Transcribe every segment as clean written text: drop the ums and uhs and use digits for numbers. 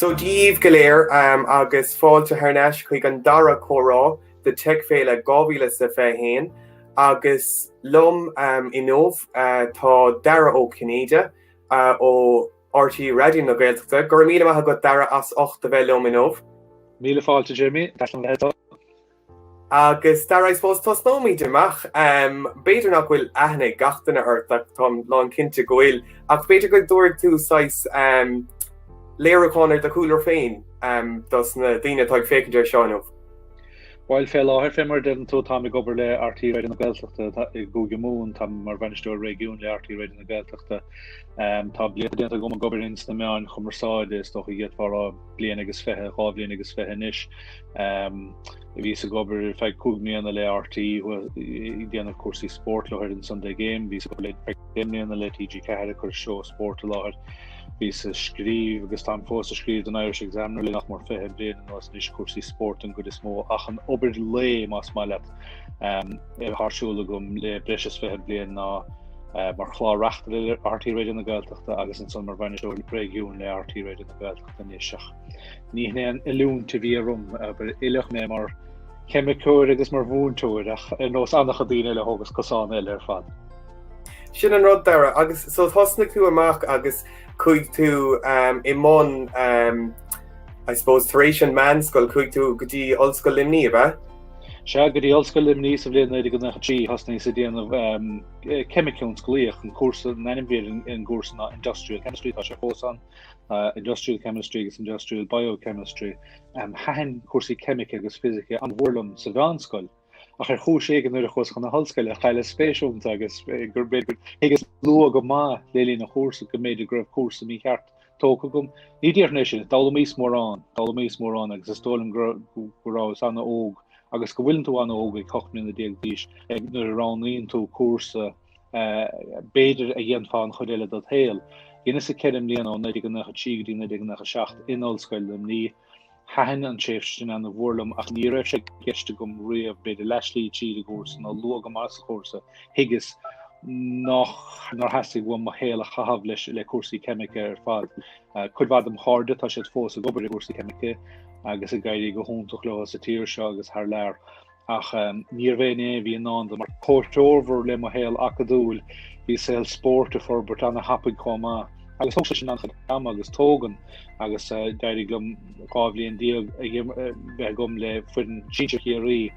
So díomh go léir agus fáilte thneis chuig an Dara chorá de tech Féile 2021 agus lom inómh tá Dara ó Cinnéide ó RTÉ Raidió na Gaeltachta. Gur míle maithe go Dara as 8 bheith lom inómh. Míle fáilte Jimmy, agus Dara, I suppose tos nómí deach beidir nach bhfuil aithne gachtainna ort ach tá lán cinnte gohfuil ach beidir go dúir tú sais léireáinir de coolar féin dus na daoine tá fécidir seánmh. While Féile áthir fémar den tú tá gobar le RTÉ Raidió na Gaeltachta i gúige mún tá mar bhainisteoir régiún le RTÉ Raidió na Gaeltachta. Tá bliana déanta go gobar ins na meáin chumarsáide is doch i gcéad fara bliana agus fethe, dhá bliana agus fethe níis. I bhí sa gobar feadh cúgmíanana le RTÉ i déanamh cuasaí sport láthir in Sunday Game, bhí sa gobar le feadh le TG Cahara chur seo sport láthir. Bhí sa scríb agus tá fós a scríb an Irish Examiner le nach mar fethe bliana nó níos cuasaí sport an go is mó ach an obair le más mai leat thsúla gom le breis fethe bliana ná mar chláreachta le RTÉ Raidió na Gaeltachta agus an son mar bhainisteoir le régiún le RTÉ Raidió na Gaeltachta níoseach. Ní hnéan ilúnta bhí rom aber ilech mé mar chemicúir agus mar bhúntúir ach nós annach a daoine le hógus cosán eile ar fad. Sin an rud Dara, agus so thosnig tú amach agus chuig tú I món I suppose taréis manscoil chuig tú go dtí ollscoil limní ba? Se go dtí ollscoil limní sa bbliain go nachtí hasna sa déanamh chemiciún scoíoch an cuasa naimhíir in gúrsanna industrial chemistry tá sé fósan industrial chemistry agus industrial biochemistry hain cuasaí chemic agus physica an bhórlam sa bhanscoil. Ach chúis éigen nuair a chus chun na hallscoile chaile spéisiúnta agus gur beidir agus lua go má lélí na chósa go méidir gribh cuasa mí cheart tóca gom. Ní dtíar sin dála mís mórrán agus is tólam gorás anna óg agus go bhfuiln tú anna óg ag chochmín na déag díis ag nuair a ránaíonn tú cuasa beidir a dhéan fáin chuile dat héal. Dhéana sa ceirim líana ó neidir go nach a tígadí neidir go nach a seacht in ollscoil limní. Hain an tréfstin an bhórlam ach ní raibh sé geiste gom riamh beidir leislí tíad gúsa nó lu go más chósa higus nach hasig bhfuil mo héal a chahabh leis le cuasaí chemica ar fad. Chud bhd am cháde tá sé fós a gobar cuasaí chemica agus a gaiirí go húntaach le sa tíir seo agus th leir. Ach níor bhéine bhí an ná mar cóirteover le mo héal acadúil hí saoil sport a forbert anna hapig comá. Agus hoogste sin an agus tógan agus deirí gom gábhlíon díag gom le fuin síte chéirí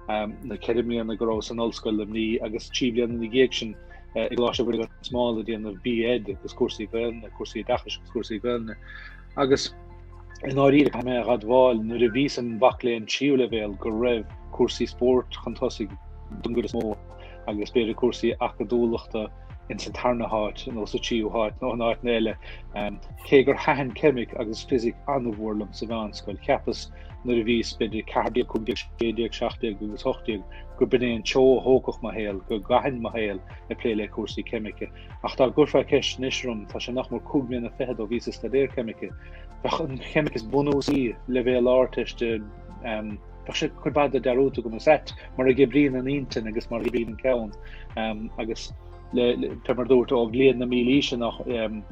na ceimlíon na gorás an ollscoil limní agus tíblian na géic sin i gláiste bud smála déanamh B.Ed agus cuasaí bheilne, cuasaí dachas agus cuasaí bheilne. Agus in áiríre ha mé radháil nuair a bhís an bhaléon tíú le bhéil go raibh cuasaí sport chuntosaigh don go is mó agus beidir cuasaí acadúlachta in san tarna háit nó sa tíú háit nó an áit néile cé gur hain chemic agus physic an bhórlam sa bhanscoil ceapas nuair a bhís beidir 40 50 60 agus 80 gur b'inéon teo hócach má héal go gahin má héal le plé le cuasaí chemica. Ach tá gurfa ceis níosrum tá sé nach mar cúgmíanna feithead ó bhís stadéir chemica. An chemic is bunúsí le bhéal áirteiste Tá sé chubáda dearúta go set mar a gibríon an intin agus mar gibríon an ceann agus mar dúirta ó bblion na mílíise nach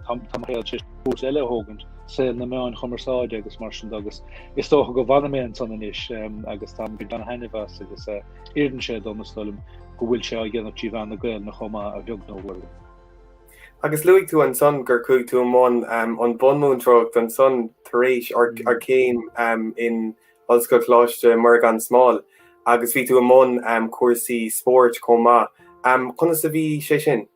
tam héal sé cuas eile hógant sé na meáin chumarsáide agus mar sin agus is tócha go bhana mé an san inis agus tá go dan hainehas agus irdan sé don stolim go bhfuil sé a dhéanamh tíomh na gail na chomá a bheag nóhfuil. Agus luigh tú an son gur chuig tú amón an bonmúntrocht an son taréis ar céim in ollscoil chláiste mar an smáil agus bhí tú amón cuasaí sport comá. Chuna sa bhí sé sin?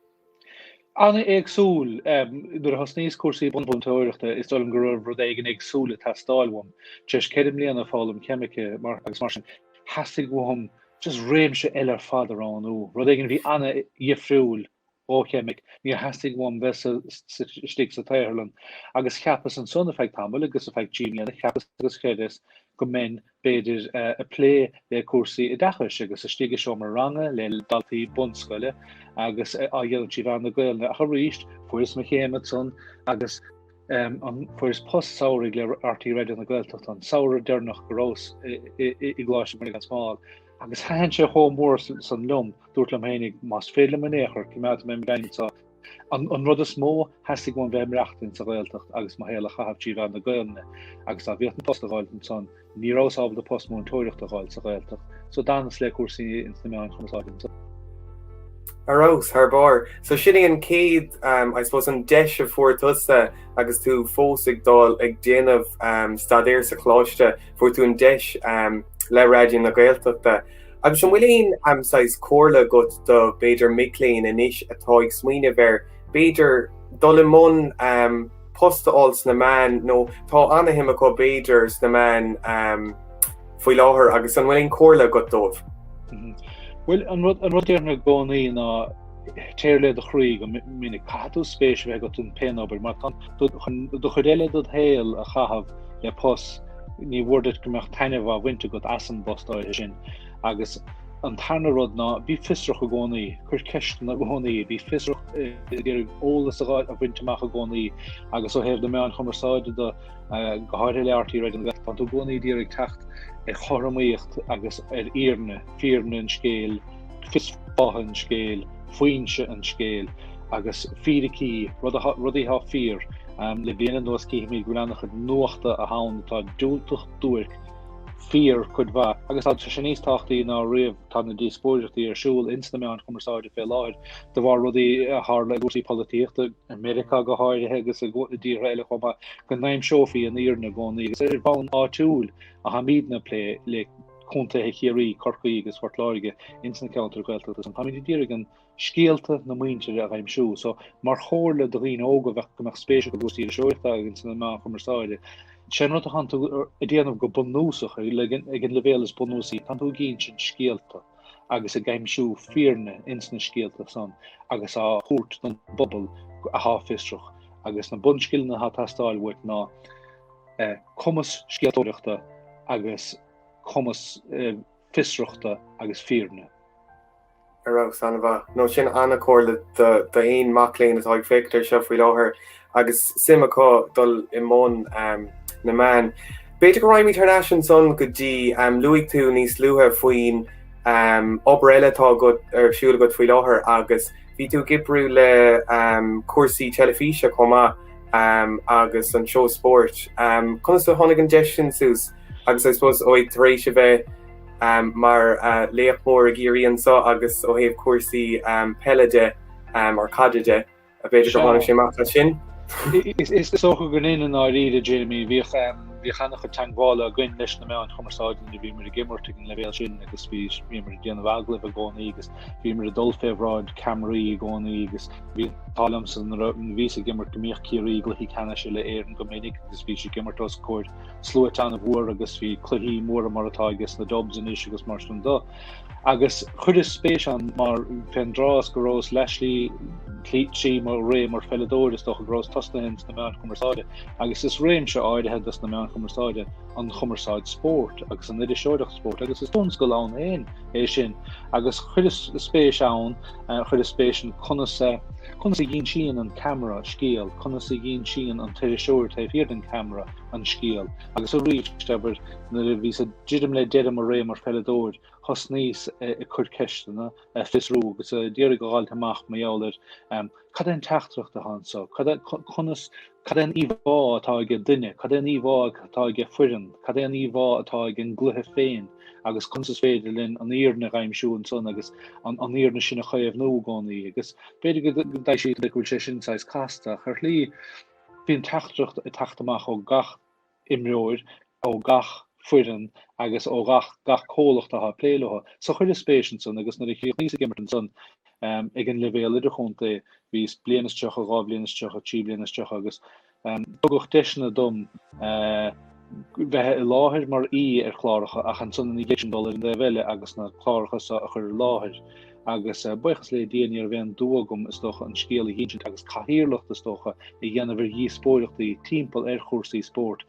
Anna éagsúil nuair a hasníos cuasaí bonmúntóireachta is dul an gur rud éigen éagsúla tá stáilham. Teis ceidim líana fálam chemica agus mar sin hasig bhm just réimse eile ar fad aránú. Rud éigen bhí anna dhiafriúil ó chemic ní hasig bhm bheitsa stig sa Ireland agus cheapas an son effect tamil agus effect tíine cheapas agus chéidir go men beidir a plé le cuasaí I dachas agus a stige seo mar range le daltaí bunscoile agus a dhéanamh tíomh an na gailne a ríist fuair me chéimiid son agus an fuair post saoraigh le RTÉ Raidió na Gaeltachta an saoire dearnach gorás I gláiste mar an smáil. Agus hain sé chomór san lum dúirt le hénig más féile man éair cumát mé gainitá An rud is mó has go an bheimreachtain sa Gaeltacht agus má héile chahabtí ran na Gaelne agus a bhíocht an post a Gaeltan son nírás ábal de post mó an tóireacht a Gael sa Gaeltacht. So dánas le cuasaí in na meán chumasáidin. Arrows, her bar. So sinning an céad, I suppose an deis a fuair tusa agus tú fósig dal ag déanamh stadéir sa chláiste fuair tú an deis le raidió na Gaeltachta. Agus an bhfuilín sais cóirla gut do beidir micléin inis atá ag smaoine bhar beidir dul imón posta alls na man nó tá anna him a go beidir na man faoi láthair agus an bhfuilín cóirla gut dóibh. Well, an rud na gcónaí ná téirle de chríg a minic catú spéis bheith go tún pen obair, mar do chuidéile dod héal a chahabh le pos ní bhórdat gomach taineh a bhainte go asan bostáide sin, agus an tarna rud ná bhí fistrach a gcónaí, chuir ceist na gcónaí, bhí fistrach ag ólas a bhainteach a gcónaí, agus ó hebh na meán chumarsáide do gohair le RTÉ Raidió an tú gcónaí díreach techt choramíocht agus íarne, fíorne an scéal, fisfáth an scéal, faoinse an scéal, agus fíricí, rudí há fír, le bhéanaan dos cíimí gúnach nuachta a hán tá dúltach dúirc fír chud bha. Agus tá sin níos táchtaí ná riamh tá na díspóireachtaí ar siúil insta meán chumarsáide fé láir, de bhar rudí thar le gúsaí polítíochta America go háirithe agus a dtí réile chuma go naim seofií an íarna gcónaí, agus ar bán áitiúil a ha míadna plé le chunta chéirí corcaí agus fortláige insna counter Gaeltachta. Tá mí dírig an scéalta na muinte a bhaim siú, so mar chóirle do rion óga bheith gomach spéisiach a gúsaí ar seoirta agus na meán chumarsáide. Sin rud a hantu a déanamh go bunúsach ag an levélas bunúsaí, tanú gén sin scéalta agus a gaimsú fíorne insna scéalta san, agus a chuirt don bobbal a há fistrach, agus na bunscilna há tastáilhairt ná cumas scéaltóireachta agus cumas fistrachta agus fíorne. Arrows an bha. No sin anna cóirla de aon macléin atá ag féictar seo faoi láthair agus simachá dul imón na man. Beidir go raimí international son go dtí luigh tú níos luatha faoin obair eile tá go ar siúla go faoi láthair agus bhí tú gibrú le cuasaí telefíse comá agus an show sport. Conas tú tháinig an deis sin sús agus I suppose óid tar éis a bheith mar léachmór a géiríonn sa agus ó héobh cuasaí peile ar cadaide a beidir go tháinig sé machta sin. Is so go in an áíide Jamie bhí chanach a tanghála a gin leis na meán chumarsáidin bhí mar a gimmart an levéil sin agus bhí mar a déanamh aglah a gcónaí agus bhí mar a dul féhráid cameraí a gcónaí agus bhí talm san ví a gimmart gomíoch cíirí gluhí cena se le éan go minic agus bhí sé gimmart os cuairt slúit an a bhuair agus bhí cluhí mór a martá agus na dobs in is agus mar an do. Agus chud is spéis an mar pen drás go rós leislí clítí mar ré mar felladóir is doch a grós tosnahins na meán chumarsáide, agus is réim se áidethe dus na meán chumarsáide an chumarsáid sport agus an idir seoideach sport, agus is tons go lán éon é sin, agus chud is spéis ann, chud is spéis an conas gén sían an camera scéal, conas gén sían an teidir seoir taobh hiad an camera an scéal, agus a rítebar na bhí a didim le deadam a ré mar felladóir hos níos i chud ceistena fisrú agus a déir go gáil amach méáir cad an teachtracht a hansa, cad an íhá atá ag duine, cad an íhá atá ag fuirin, cad an íhá atá ag an gluthe féin, agus chunsa féidir linn an íarna raimsúin son agus an íarna sinna chaibh nó gánaí, agus beidir go dtí si le bhfuil sé sin sais casta, chuir lí bhíon teachtracht i teachtamach ó gach imreoir ó gach fuirin agus ó gach cólacht a pléiletha. So chuir is spéisian son agus na níos a gimmart an son ag an levéil idir chunta bhís blianasteach a rá blianasteach a tí blianasteach agus tugadh deisna dom bheith i láthir mar ar chláiricha ach an son $1 in bheile agus na chláiricha a chur láthir. Agus buchas le déanaí ar bhean dúgam is doch an scéal hín agus cahirirlacht is docha i dhéanamh hí spóireachtaí timppel ar chósaí sport.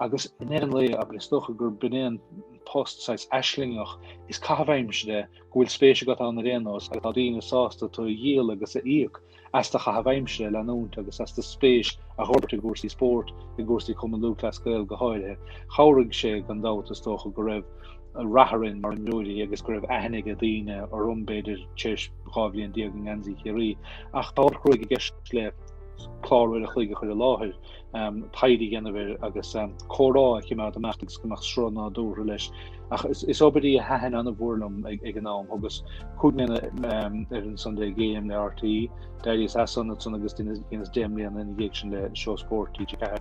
Agus in éan le agus stocha gur binéan post sais eslingach is cahaimse de gohfuil spéise got an rénos agus tá dína sásta tú dhéal agus a íoc as tá chahaimse le nónt agus as tá spéis a thuirt i gúsaí sport i gúsaí cum lúclas goil go háirithe. Cháirigh sé gan dát is stocha go raibh raharin mar nuri agus gribh ahannig a dine or rumbeidir tirs bravli an diag an ganzi hiri ach tácroig gist le chlárfuil a chuige chuir a láthir taidi gennaver agus chorá chéime amachtigs gomach srona dúr leis ach is obedi a hahan an a bhórlam ag an nám agus cúdmena an Sunday game le RTÉ Darius Hassan agus dines demli an in géiction le show sport TG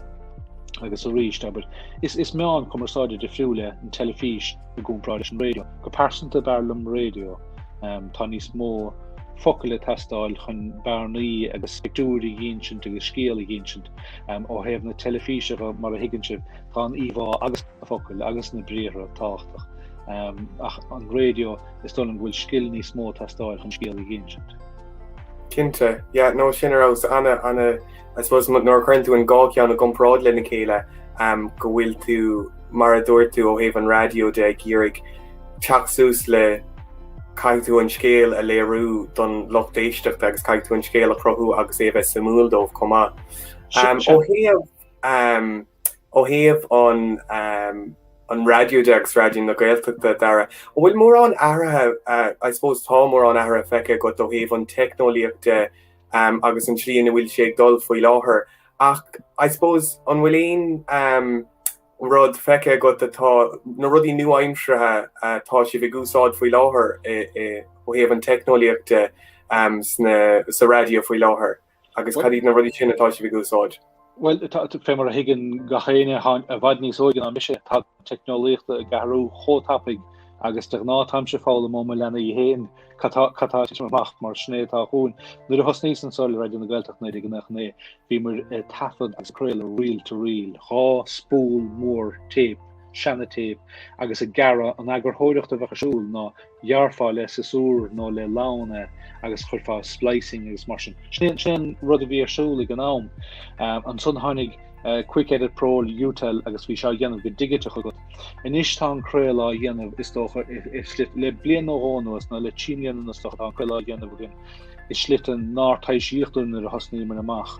agus a ríist, aber is me an commersáide de friúle an telefís a gúnráidir an radio. Go persanta barlam radio tá níos mó focail testáil chun barnaí agus spectúí géint agus scéala géint ó hebh na telefíse mar a higanse tá an íhá agus a focail agus na bréire táchtach. Ach an radio is dul an bhfuil skill níos mó testáil chun scéala géint. Kinte, yeah, no sinarás anna I suppose nor current tú an gáceán a gomráid le na chéile go bhfuil tú mar a dúir tú ó héh an radio de gírig teachsús le caiú an scéal a léirú don lochtéisteach agus caiú an scéal a crothú agus é bheith samúldómh comá. Ó héamh an radio degus radio na Gaeltachta Dara. Bhfuil mór an áirithe I suppose tá mór an áirithe feice go do héamh an technoliaachta agus an slíon a bhfuil sé dul faoi láthair. Ach I suppose an bhfuil éon rud feice go atá na rudí nuaimsrethe tá si bh gúsáid faoi láthair ó héamh an technoliaachta sa radio faoi láthair agus cadí na rudí sin atá si bh gúsáid. Well, fé mar a higgin gachéine a bhaid níos óigen an mise tá technoliaachta a garú chótapig agus de ná tamse fála mó lena I héin catá macht mar snétá hún. Nu a hosníos an soil radio na Gaeltachta ag nach né bhí mar tafad agus creil reel to reel, há spúl mór tape, shanna tape agus a gara an agur hóireachta bhechasúl ná jarfá le sasúr nó le lána agus chuirfá splicing agus mar sin rud a bhí arsúla an nám an son tháinig quick edit pro utel agus bhí seo dhéanamh go digite chugat. Inis tá an creilá dhéanamh is tócha le blian óhánas na le tían na stocha an creilá dhéanamh gin is slit an nátaisíochtún ar a hasníí mar amach.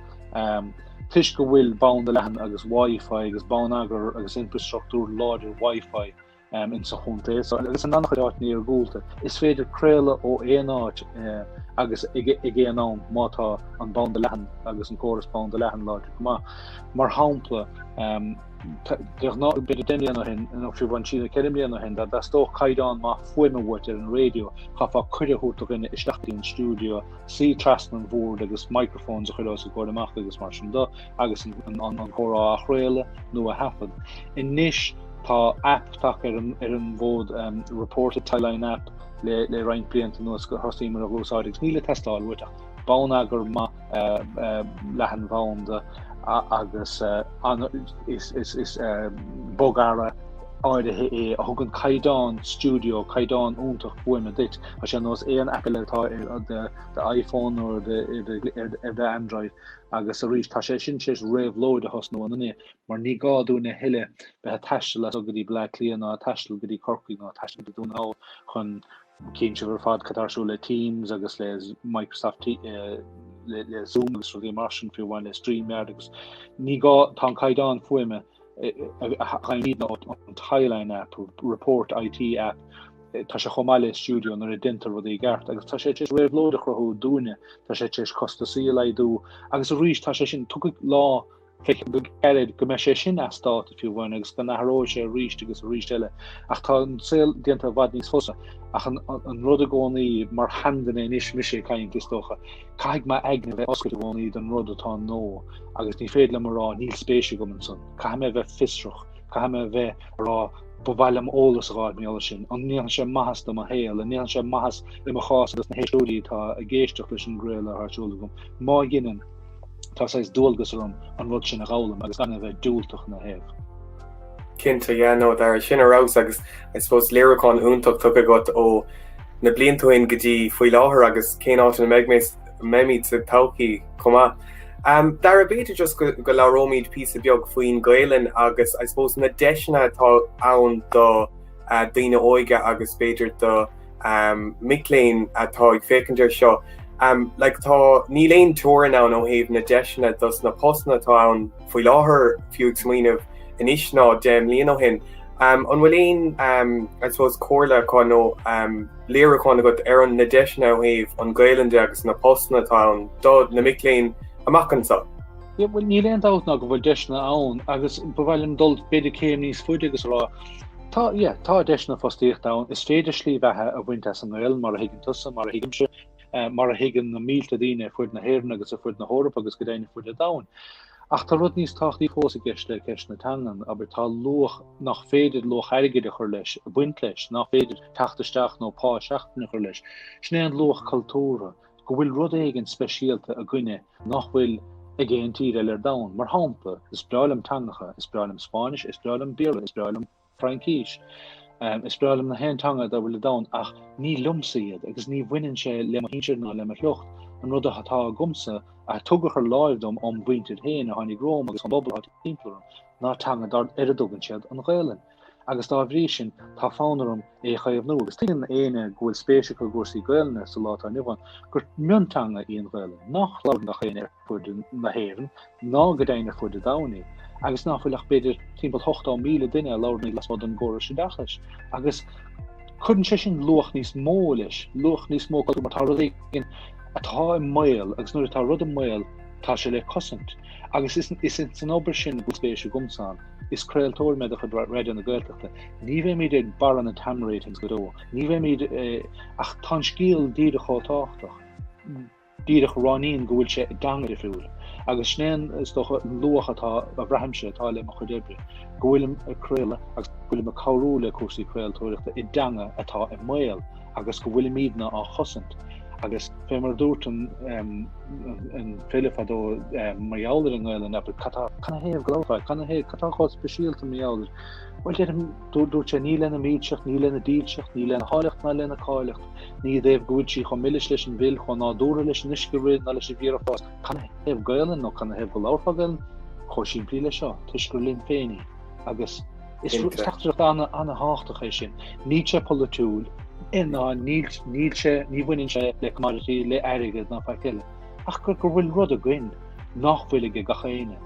Tuis go bhfuil bán de lehan agus Wi-Fi agus bán agur agus infrastructúr láidir Wi-Fi in sa chunta. So agus an annachchuid ní ar gúlta. Is féidir creile ó éonáid agus ige an nám mátá an bán de lehan agus an choras bán de lehan láidir. Mar hámpla there's not a bit of Demian hin and if you want to Demian hin that that's still kaidan ma fuime water in radio hafa kuide hoort in in studio see trasman board agus microphones chuidos go de macht agus mar da agus an chora achrele no a happen in nish tá app tak an vod reported timeline app le rein client no go hostímer a gosáidig níle testáil wit bánagur ma lehan bhaund agus is bogara áide a thugann caidan studio caidan úntaach buime dit a sé nos éon appletá de iPhone or de Android agus a rís tá sé sin sé réhlóid a hosnú anné mar ní gáúna heile be teistel a godí Black líana a teistel godí corcaí ná teistel dún á chun cén se fad catarsú le Teams agus le Microsoft le Zoom agus ruí marsin fiú bhain le StreamYard agus ní gá tá caidan fuime need an Thailand app report IT app tá sé chomáile studio nar a dinter rud é gart agus tá sé réhlóide chrothú dúine tá sé costa sí lei dú agus a rís tá sé sin tu lá feiceid go me sé sin astá fiú bhain agus gan naró sé ríist agus ríistile ach tá an sil dinta bhd níos fosa ach an rud a gcónaí mar handan é níos misé caiin istócha caiig ma aigna bheith oscail gcónaí den rud atá nó agus ní féad le marrá níl spéisi go man son caiime bheith fisroch caiime bheith rá bhhailm ólas ráid mé sin an níl sé mahas do a héal a níl sé mahas le a chás agus na héisiúí tá a géisteach leis an gréile thsúla gom má ginan tá sais dúlgus an rud sin a gálam agus ganna bheith dúltach na héh. Cinnte no dar sin arás agus I suppose lyricán úntaach tu agat ó na bliantóin gotí faoi láthair agus cé áit na méid sa taucií comá. Dar a beidir just go lerómíid pí a beag faoin Gaelan agus I suppose na deisina tá ann do daoine óige agus beidir do miléin atá ag fécinir seo. Like tá ní léon túir ná ó héh na deisina dus na postna tá ann faoi láthair fiú smaoineh inis ná déim líon ó hin An bhfuil I suppose cóirla chun léire chun go ar an na deisna óhéh an Gaelande agus na postna tá dod na miléin amachchansa. Ja, well, ní leon dát ná go bhfuil deisna ann, agus bhfuil dul beidir céim níos fuide agus rá. Tá deisna fostíocht ann, is féidir slí bheithe a bhaint as an Gael mar a higann tusa, mar a higann mar a higann na mílta daoine fuid na hhéireann agus a fuid na hórap agus go déine fuid a dain. Ach tá rud níos táchtaí fósa geiste ceist na tangan, aber tá luach nach féidir luach airgide chur leis, a buint leis, nach féidir tachtasteach nó pá seachtainna chur leis. Sné an luach cultúra, go bhfuil rud éigen speisialta a gcuine nach bhfuil ag éon tír eile ar dain, mar hámpla, is breálam tangacha, is breálam Spáinis, is breálam Béarla, is breálam Francíis. Is breálam na hen tanga da bhfuil a dain, ach ní lumsa iad, agus ní bhaineann sé le híseir ná le lucht. An rud a hatá gomsa a tugach ar láimhdom an bhaintead héin a tháinig Róm agus an bobbal hat timplarum ná tanga dar dogan siad an Gaelan. Agus dá bhrí sin tá fánarm é chaimh nó, agus tíann éine ghfuil spéisiú go gúsaí Gaelna sa látá nuhain, gur miontanga íon Gaelan, nach láir nach chéine fuid na héireann, ná go déine fuid a daoine. Agus ná bhfuilach beidir timppla 8,000 duine láirnaí las mod an ggóra sin dachas. Agus chuann sé sin luach níos mó leis, luach níos mó go mar tá rud éigin atá mail, agus nuair atá rud mail tá sé le cosint. Agus is an obair sin go spéisiú gomsán, is creaaltóir me a chud réidir na Gaeltachta. Ní bheith míad ag baran an tamratings go dó. Ní bheith míad ach tá scíal díadach chátáchtach. Díadach ránín go bhfuil sé dangar fiúil. Agus snéan is doch luach atá a bhreaimse atá le mo chudebre. Go bhfuil creaala agus bhfuil a cabhrú le cuasaí creaaltóireachta i danga atá i mail, agus go bhfuil míadna á chosint. Agus fémar dúirtan an Féile fadó marjáldir an Gaelan, aber canna héamh gláfáid, canna cháid speisialta marjáldir. Well dúirt sé ní lena míidseach, ní lena díilseach, ní lena háilecht ná lena cáilecht, ní déobh gúid sí chu milliis leis an bhil, chu ná dúra leis an isciúid ná leis an bhíarfás. Canna héamh Gaelan nó canna héamh go láfá Gaelan, chu siimplí lei seo, tuisgur linn féinní. Agus is tachtach anna háchtach é sin. Ní sé polatúil, ina ní bhaineann sé le commodity le airigid ná feicile. Ach gur bhfuil rud a gcuin nach bhuilige gachéine.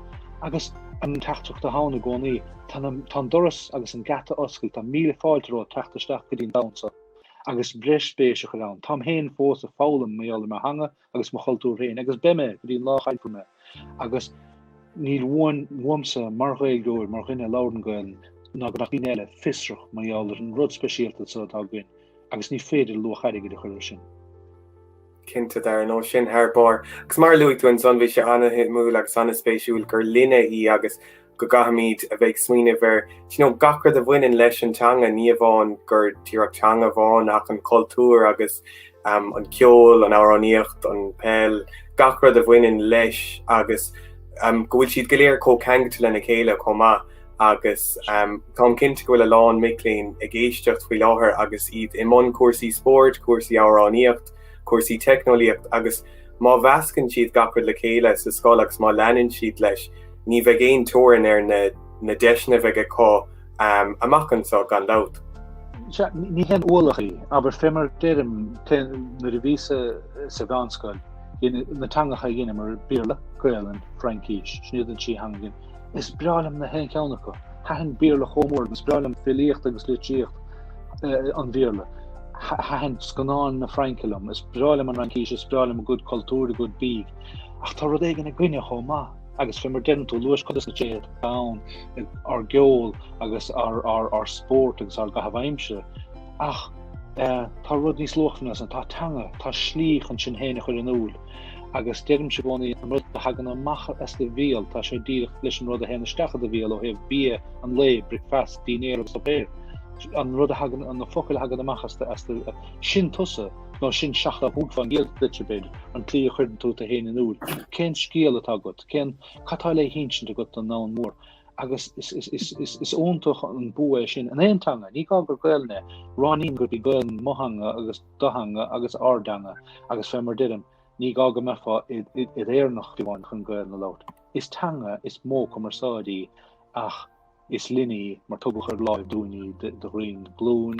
Agus an tachtach de hána gcónaí, tá doras agus an gata oscail tá 1000 fáilteró tachtasteach go dtíon damsa. Agus breis spéisiach go dán. Tá héin fós a fálam méall mar hanga agus mo choultúr héin, agus beme go dtíon lách ailfur me. Agus níl womsa mar réigdóir mar rinne láirn Gaelan ná go nach bhíon eile fisrach méall an rud speisialta sa atá gcuin. Agus ní féidir luach airigid a chuir sin. Cinnte dar nó sin thbár. Agus mar luúún san bhí sé anna mú agus anna spéisiúil gur linne í agus go gahamíd a bheith smuoine bhar gachar a bhaineann leis an teanga ní bháin gur tíreach teanga bháin ach an cultúr agus an ceol, an áráníocht, an peil, gachar a bhaineann leis agus go bhfuil siad go léir cóceangta lena chéile comá. Agus tá cinnte go bhfuil a lán miléin ag éisteacht faoi láthair agus iad i mbun cuasaí sport, cuasaí áráníocht, cuasaí technolíocht, agus má bheascann siad gachar le chéile sa scáil agus má leanann siad leis, ní bheith géon tóran ar na deisna bheith có amachchansá gan lát. Ní hen ualachaí, aber fémar déirim na bhí sa bhanscoil, na tangacha dhéine mar Béarla, Gaelan, Francíis, sníodann sí hangin. Is breálam na hen ceannacha. Hahan Béarla chomór, is breálam filíocht agus litíocht an Béarla. Hahan scanán na Frankilum, is breálam an Francíis, is breálam a good cultúr, a good bíg. Ach tá rud éigen a gcuine chomá. Agus fémar déann tú luas chudas na chéad dán, ar geol, agus ar sport, agus ar gahabhaimse. Ach, tá rud níos luachnas an tá tanga, tá slí chun sin héine chuir an úl. Agus dém se bhí an rud a hagan an macha as de bhíal, tá sé díach leis an rud a héna stecha a bhíal ó heh bí an lé, bricfast, dínéir agus opéir. An rud a hagan an focail hagan amachas as de sin tusa, nó sin seachta húg fan géal litbeidir an clí a chuirn tú a héana an úl. Cén scíal atá go, cén catá le hinsin go an ná mór. Agus is óntoch an bua sin an éontanga, ní gá gur Gaelne, ránín gur bhí Gaelan mohanga agus dohanga agus ardanga, agus fémar didim. Ní gá go mefa i éarnach bhíháin chun Gaelan na lát. Is tanga, is mó commerceádaí ach is linní mar tugadh ar láimh dúiní de rion glún.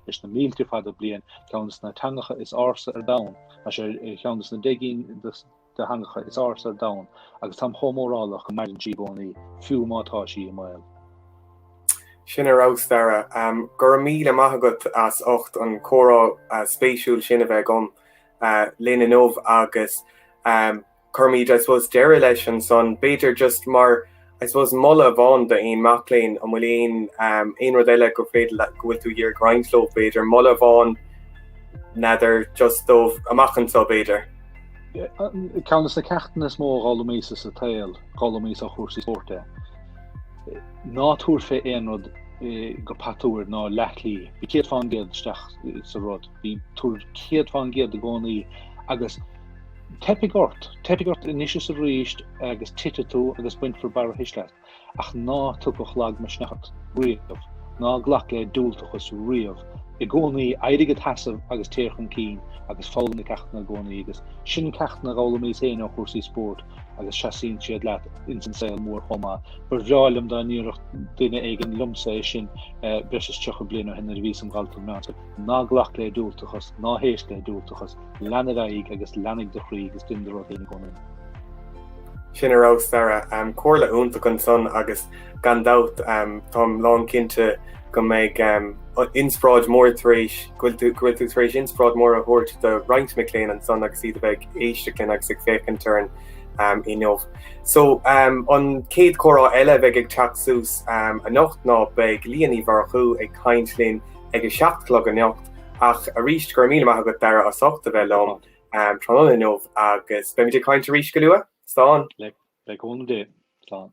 Is na 1000 fada bliain, ceannas na tangacha is arsa ar dain, a sé ceannas na deigín de hangacha is arsa ar dain, agus tam chomórálach go maidan sí bónaí fiú mátá sí i mail. Sin arás Dara, gur míle maithagat as 8 an chorá spéisiúil sin a bheith gom léna nómh agus chumíd I suppose deire leis an son beidir just mar I suppose mulla bhain de aon macléin an bhfuil aon rud eile go féidir go bhfuil tú dhear grindsló beidir mulla bhain nadidir just dómh amachchan so beidir. Countess na ceachtain is mó gálamís sa tail, gálamís a chósaí sporte. Ná túr fé aon rud go patúir ná lethlí. Bhí céad fáin géad isteach sa rud. Bhí túr céad fáin géad a gcónaí agus tepigort inis sa ríist agus tite tú agus buint for bar hiisleat. Ach ná tucach lag me snecht riamh. Ná glach le dúltachas riamh. I gcónaí aidigad hasamh agus téirchan cín agus fáil na ceachtain na gcónaí agus sin ceachtain na gálamís éine a chósaí sport agus seaín siad leat in san saoil mór chomá. Bhreáilm dá níocht duine éigen lumsa sin breis tucha bliana hinna ví an galta meanta. Ná glach le dúltachas, ná héis le dúltachas, leanad aig agus leannig de chrí agus duine rud éine gcónaí. Sin arás Dara, cóirla úntaach an son agus gandát tám lán cinnte go méid inspráid mór éis gofuil tú éis inspráid mór a thuirt de roinnt McLean an son agus iad bheith éisteachtain agus ag fécinn turn I nómh. So an céad chorá eile bheith ag teachsús a nocht ná beidh líanaí bhar chu ag caintlín ag a 7:00 an nocht ach a ríist gur míle maithagat Dara a sochta bheith lom tránna nómh agus be muidir caint a ríist go luath? Stáin? Le gcóna dé, stáin.